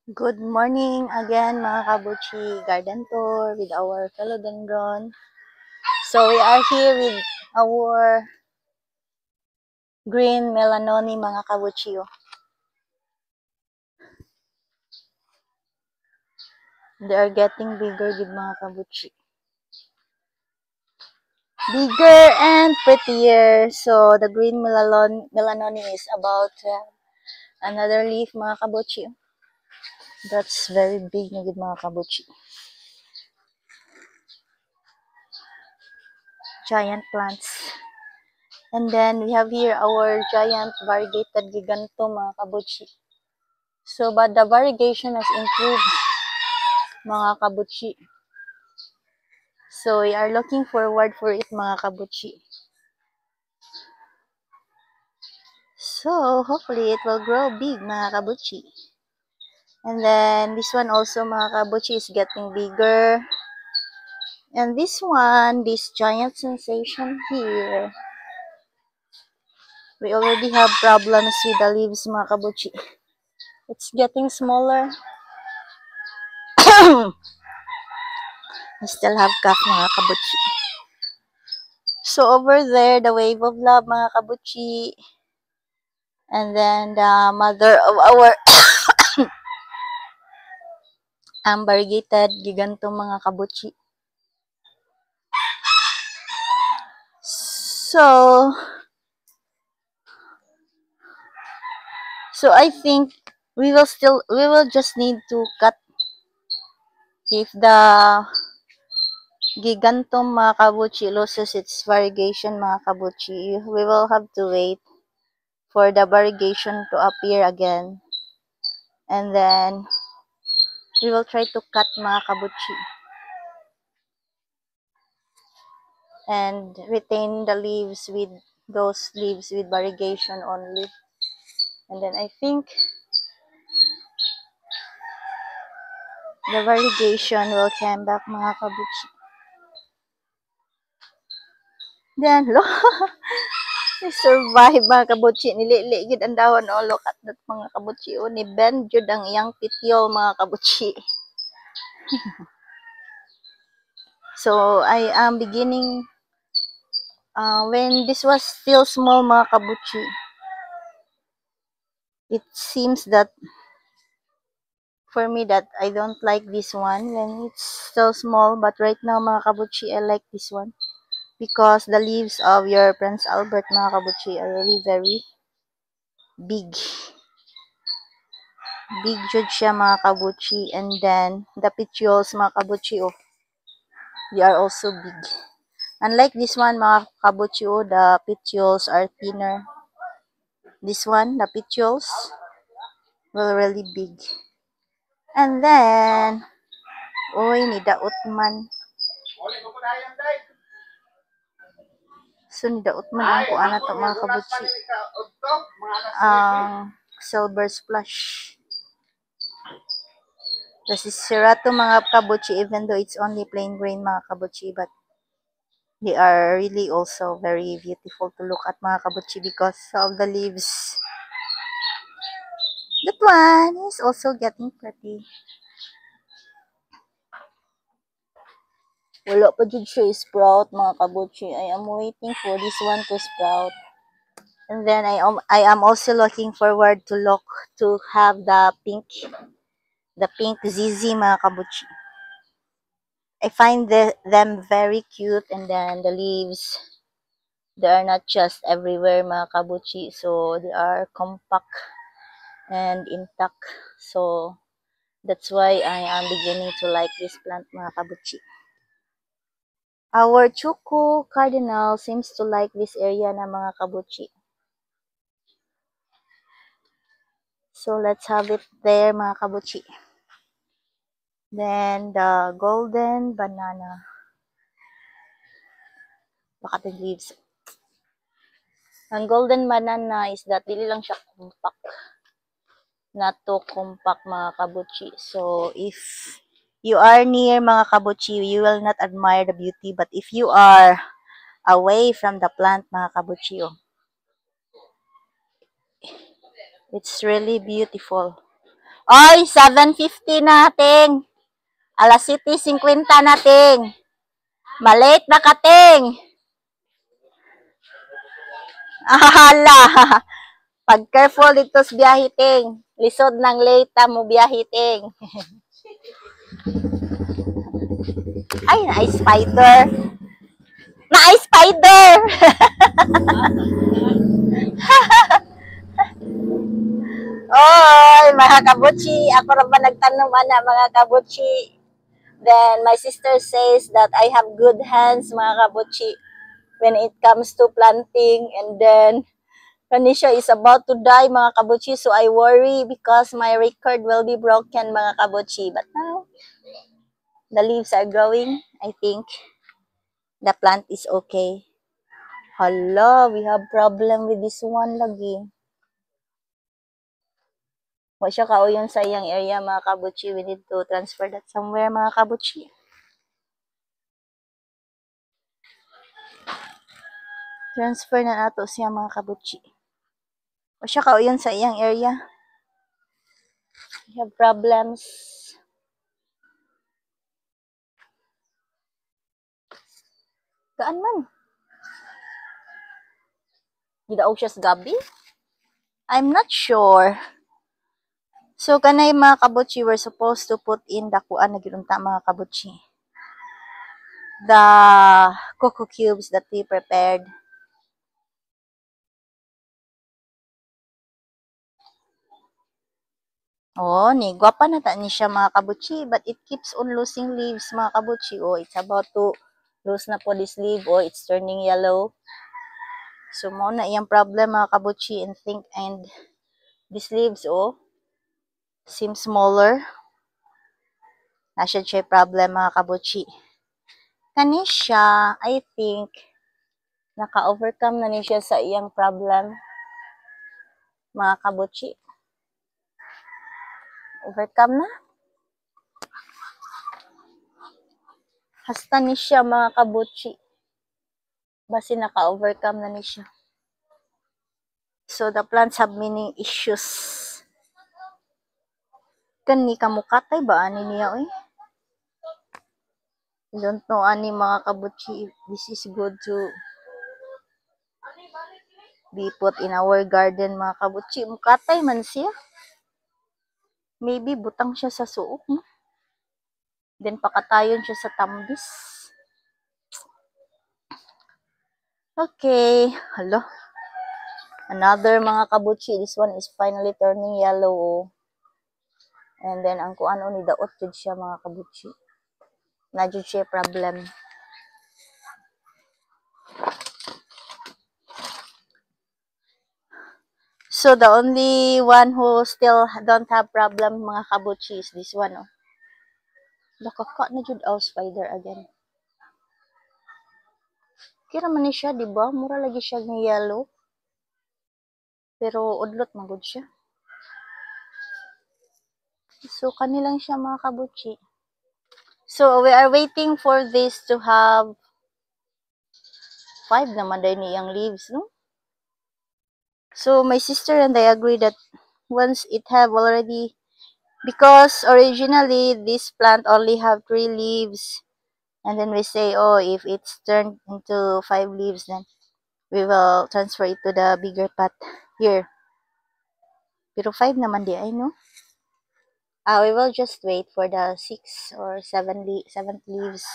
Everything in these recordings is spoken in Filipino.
Good morning again mga kabuchi, garden tour with our philodendron. So we are here with our green melanoni mga kabuchi. They are getting bigger with mga kabuchi. Bigger and prettier. So the green melanoni is about another leaf mga kabuchi. That's very big na with mga kabuchi. Giant plants. And then we have here our giant variegated giganto mga kabuchi. So, but the variegation has improved mga kabuchi. So, we are looking forward for it mga kabuchi. So, hopefully it will grow big mga kabuchi. And then, this one also mga kabuchi is getting bigger. And this one, this giant sensation here, we already have problems with the leaves mga kabuchi. It's getting smaller. I still have cough mga kabuchi. So over there, the wave of love mga kabuchi. And then the mother of our variegated giganto mga kabuchi. So I think we will just need to cut if the gigantum mga kabuchi loses its variegation mga kabuchi. We will have to wait for the variegation to appear again. And then we will try to cut mga kabuchi and retain the leaves with those leaves with variegation only. And then I think the variegation will come back mga kabuchi. Then, lo, we survive mga kabuchi. Nililigid ang dahon. Oh, look at that mga kabuchi. Oh, ni Ben jud ang iyang petiole mga kabuchi. So, I am beginning, when this was still small mga kabuchi, it seems that for me that I don't like this one when it's still small. But right now mga kabuchi, I like this one. Because the leaves of your Prince Albert mga kabuchi are really very big. Big jud siya mga kabuchi. And then, the petioles mga kabuchi, oh, they are also big. Unlike this one mga kabuchi, oh, the petioles are thinner. This one, the petioles, will really big. And then, oy, nidaot man. So, nidaot man ang kuana to mga kabuchi. Silver splash. The Siserato mga kabuchi, even though it's only plain green mga kabuchi, but they are really also very beautiful to look at mga kabuchi because of the leaves. That one is also getting pretty. Wala pa dyan siya sprout mga kabuchi. I am waiting for this one to sprout. And then I am also looking forward to have the pink ZZ mga kabuchi. I find them very cute, and then the leaves, they are not just everywhere mga kabuchi, so they are compact and intact. So that's why I am beginning to like this plant mga kabuchi. Our Choco Cardinal seems to like this area na mga kabuchi. So let's have it there mga kabuchi. Then the golden banana. Baka the leaves. Ang golden banana is that dili lang siya compact. Not too compact mga kabuchi. So if you are near mga kabuchi, you will not admire the beauty. But if you are away from the plant mga kabuchi, it's really beautiful. Oy, 7:50 nating. Alas 7:50 nating. Malate na kating. Ahala. Pag careful dito sa biyahiting. Lisod ng late mo biyahiting. Ay, na-spider. Na-spider! Oy, mga kabutsi. Ako rin ba nagtanong mga kabutsi? Then, my sister says that I have good hands, mga kabutsi, when it comes to planting. And then, Kanisha is about to die, mga kabutsi. So, I worry because my record will be broken, mga kabutsi. But now, the leaves are growing. I think the plant is okay. Hala, we have problem with this one lagi. Wa siya kauyon sa iyang area, mga kabutsi. We need to transfer that somewhere, mga kabutsi. Transfer na nato siya, mga kabutsi. Wa siya kauyon sa iyang area. We have problems. Kaan man? Gidaog siya sa gabi? I'm not sure. So, kanay mga kabutsi, we're supposed to put in the kuan na ginunta, mga kabutsi. The cocoa cubes that we prepared. Oh, ni gwapa na ta ni siya, mga kabutsi, but it keeps on losing leaves, mga kabutsi. Oh, it's about to lose na po this leaf. Oh, it's turning yellow. So, mo na iyang problem, mga kabutsi, and these leaves, oh, seem smaller. Nasya siya problem, mga kabutsi. Kani siya, I think, naka-overcome na ni siya sa iyang problem, mga kabutsi. Overcome na. Hasta ni siya, mga kabutsi. Basi naka-overcome na ni siya. So, the plants have many issues. Kani kamukatay ba ani niya, oy? I don't know ani, mga kabutsi, if this is good to be put in our garden, mga kabutsi. Mukatay man siya. Maybe butang siya sa suok, no? Then pakatayon siya sa tambis. Okay. Hello. Another, mga kabutsi. This one is finally turning yellow. Oh. And then, ang kuan ni daot jud siya, mga kabutsi. Na jud siya problem. So, the only one who still don't have problem, mga kabutsi, is this one, oh. Nakaka na jud aw spider again. Kira man ni siya, di ba? Mura lagi siya ng yellow. Pero udlot magud siya. So, kanilang siya, mga kabutsi. So, we are waiting for this to have 5 naman dahil niyang leaves, no? So, my sister and I agree that once it have already, because originally, this plant only have 3 leaves. And then we say, oh, if it's turned into 5 leaves, then we will transfer it to the bigger pot here. Pero 5 naman di ay, no? We will just wait for the 6 or 7th leaves.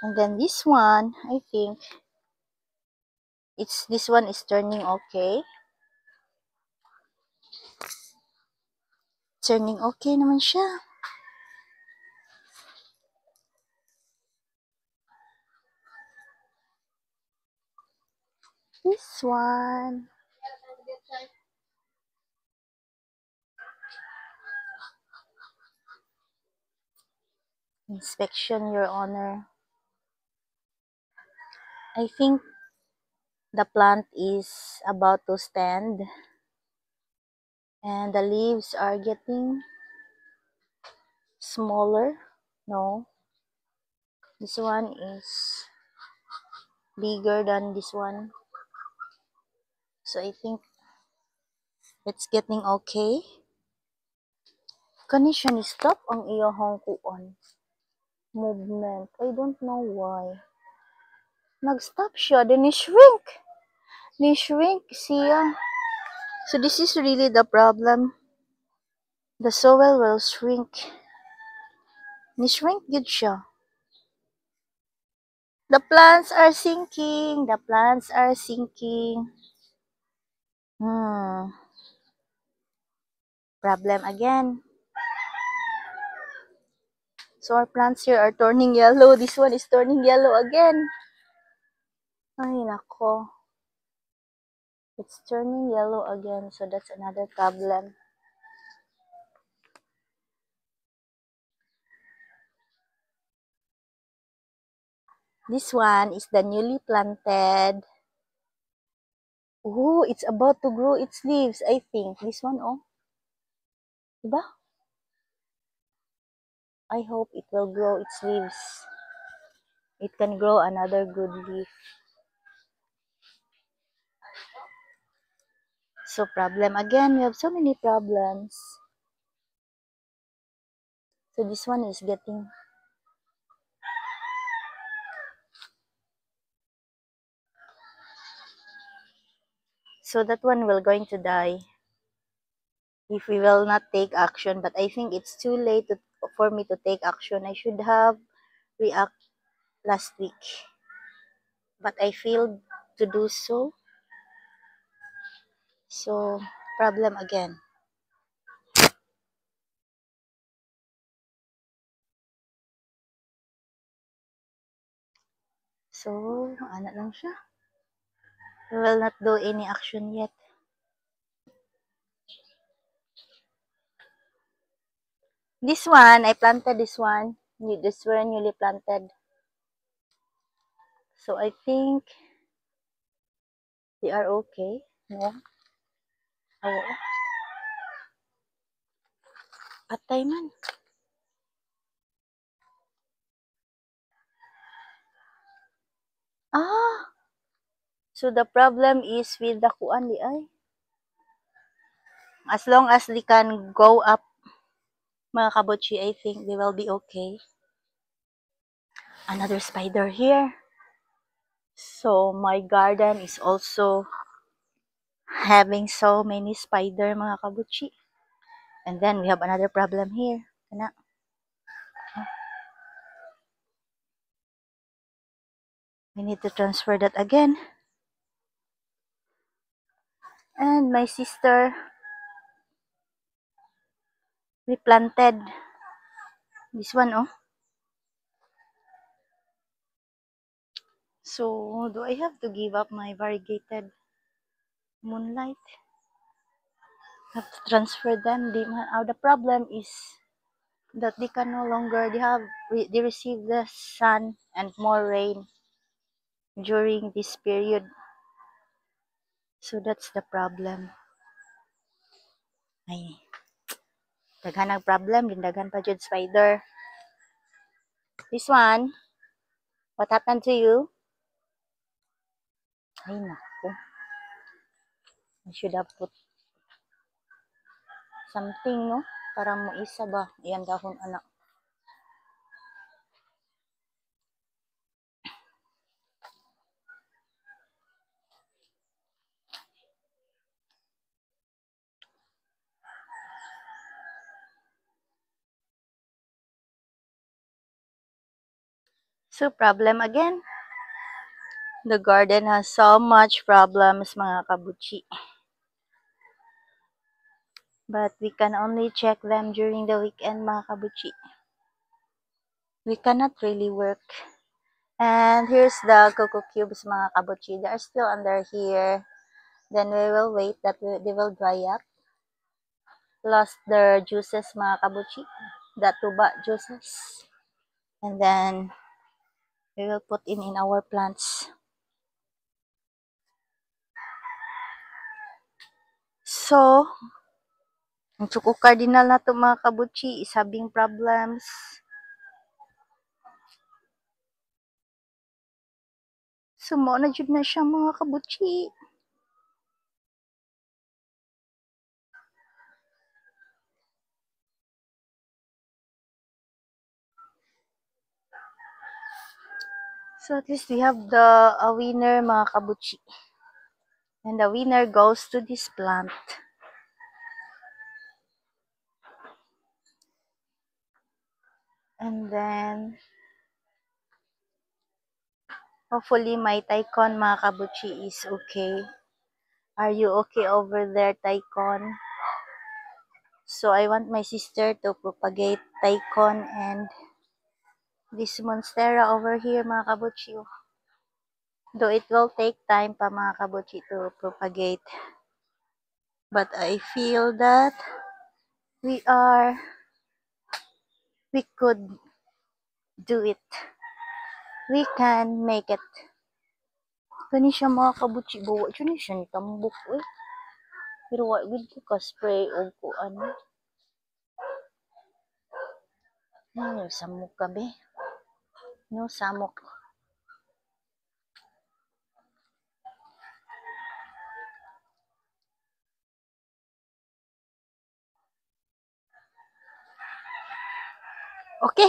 And then this one, I think, this one is turning okay. Turning okay naman siya. This one. Inspection, Your Honor. I think the plant is about to stand. And the leaves are getting smaller. No. This one is bigger than this one. So I think it's getting okay. Kani siya ni stop ang iyahang kuan movement. I don't know why. Nag-stop siya, then ni-shrink. Ni-shrink siya. So this is really the problem. The soil will shrink. Ni-shrink good siya. The plants are sinking. The plants are sinking. Problem again. So our plants here are turning yellow. This one is turning yellow again. Ay, nako. It's turning yellow again. So that's another problem. This one is the newly planted. Oh, it's about to grow its leaves, I think. This one, oh. Diba? I hope it will grow its leaves. It can grow another good leaf. So problem again. We have so many problems. So this one is getting... So that one will going to die if we will not take action. But I think it's too late for me to take action. I should have react last week. But I failed to do so. So, problem again. So, ano lang siya. We will not do any action yet. This one, I planted this one. This were newly planted. So, I think they are okay. Yeah. Oo. Patay man. Ah! So, the problem is with the kuan di ay. As long as they can go up, mga kabutchi, I think they will be okay. Another spider here. So, my garden is also having so many spider, mga kabutchi. And then, we have another problem here. Kana. We need to transfer that again. And my sister replanted this one, oh. So, do I have to give up my variegated moonlight? Have to transfer them. The problem is that they can no longer, they receive the sun and more rain during this period. So, that's the problem. Ay, daghan ang problem, daghan pa jud spider. This one, what happened to you? Ay, naku. I should have put something, no? Para mo isa ba? Iyan dahon, anak. So, problem again. The garden has so much problems, mga kabutchi. But we can only check them during the weekend, mga kabutchi. We cannot really work. And here's the cocoa cubes, mga kabutchi. They are still under here. Then we will wait that they will dry up. Lost their juices, mga kabutchi. The tuba juices. And then we will put in our plants. So, ang Choco Cardinal na to, mga kabutchi, is having problems. Sumo na jud na siya, mga kabutchi. So at least we have the a winner mga kabuchi. And the winner goes to this plant. And then hopefully my Tycon mga kabuchi is okay. Are you okay over there, Tycon? So I want my sister to propagate Tycon and this Monstera over here mga kabuchi. Though it will take time pa mga kabuchi to propagate. But I feel that we could do it. We can make it. Kani siya mga kabuchi, bawa siya ni siya ni tambok eh. Pero wa gud ko ka spray og kuan. No samok kabe. No samok. Okay.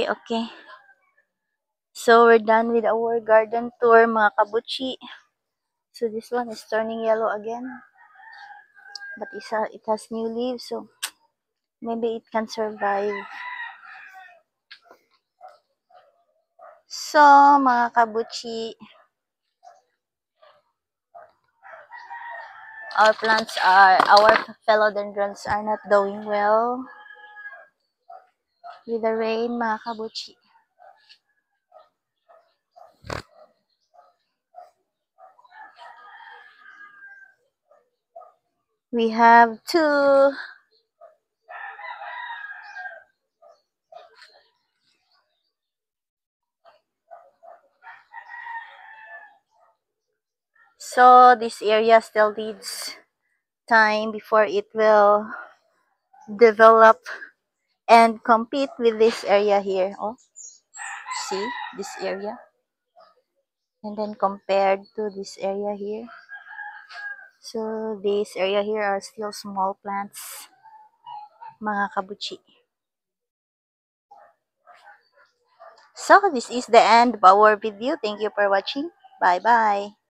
Okay. So we're done with our garden tour mga kabuchi. So this one is turning yellow again. But it has new leaves, so maybe it can survive. So mga kabuchi, our philodendrons are not doing well with the rain mga kabuchi. We have to so this area still needs time before it will develop and compete with this area here. Oh, see this area, and then compared to this area here. So this area here are still small plants, mga kabuchi. So this is the end of our video. Thank you for watching. Bye bye.